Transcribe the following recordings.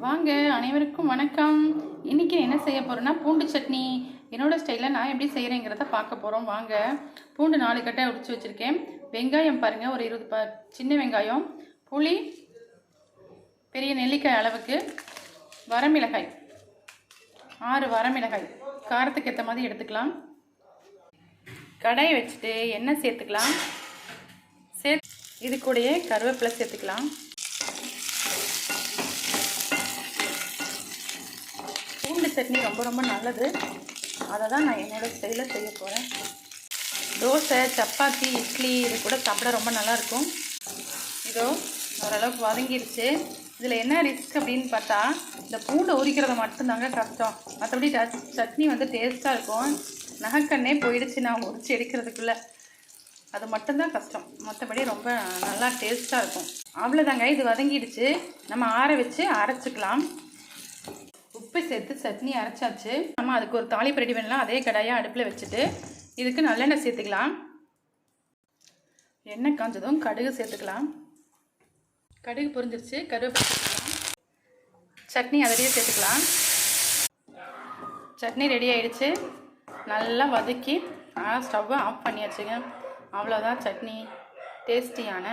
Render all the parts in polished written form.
வாங்க, அனைவருக்கும் வணக்கம். இன்றைக்கி என்ன செய்ய போகிறேன்னா பூண்டு சட்னி. என்னோடய ஸ்டைலில் நான் எப்படி செய்கிறேங்கிறத பார்க்க போகிறோம். வாங்க. பூண்டு 4 கட்டை உடிச்சு வச்சுருக்கேன். வெங்காயம் பாருங்கள், ஒரு 20 சின்ன வெங்காயம். புளி பெரிய நெல்லிக்காய் அளவுக்கு. வரமிளகாய் 6 வரமிளகாய் காரத்துக்கு ஏற்ற மாதிரி எடுத்துக்கலாம். கடாயை வச்சுட்டு எண்ணெய் சேர்த்துக்கலாம். இது கூடயே கருவேப்பிலை சேர்த்துக்கலாம். பூண்டு சட்னி ரொம்ப நல்லது. அதை தான் நான் என்னோடய ஸ்டைலில் செய்ய போகிறேன். தோசை, சப்பாத்தி, இட்லி இது கூட சாப்பிட ரொம்ப நல்லாயிருக்கும். இதோ ஓரளவுக்கு வதங்கிடுச்சு. இதில் என்ன ரிஸ்க் அப்படின்னு பார்த்தா, இந்த பூண்டை உரிக்கிறத மட்டும்தாங்க கஷ்டம். மற்றபடி சட்னி டேஸ்ட்டாக இருக்கும். நகைக்கண்ணே போயிடுச்சு நான் உரிச்சு எடுக்கிறதுக்குள்ளே. அது மட்டும்தான் கஷ்டம். மற்றபடி ரொம்ப நல்லா டேஸ்ட்டாக இருக்கும். அவ்வளோதாங்க, இது வதங்கிடுச்சு. நம்ம ஆற வச்சு அரைச்சிக்கலாம். உப்பு சேர்த்து சட்னி அரைச்சாச்சு. நம்ம அதுக்கு ஒரு தாளிப்பு ரெடி பண்ணலாம். அதே கடாயாக அடுப்பில் வச்சுட்டு இதுக்கு நல்லெண்ணெய் சேர்த்துக்கலாம். எண்ணெய் காஞ்சதும் கடுகு சேர்த்துக்கலாம். கடுகு பொரிஞ்சிருச்சு. கருவேப்பிலை சேர்த்துக்கலாம். சட்னி அதிலேயே சேர்த்துக்கலாம். சட்னி ரெடி ஆகிடுச்சு. நல்லா வதக்கி ஸ்டவ்வை ஆஃப் பண்ணியாச்சுங்க. அவ்வளோதான், சட்னி டேஸ்டியான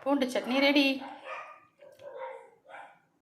பூண்டு சட்னி ரெடி.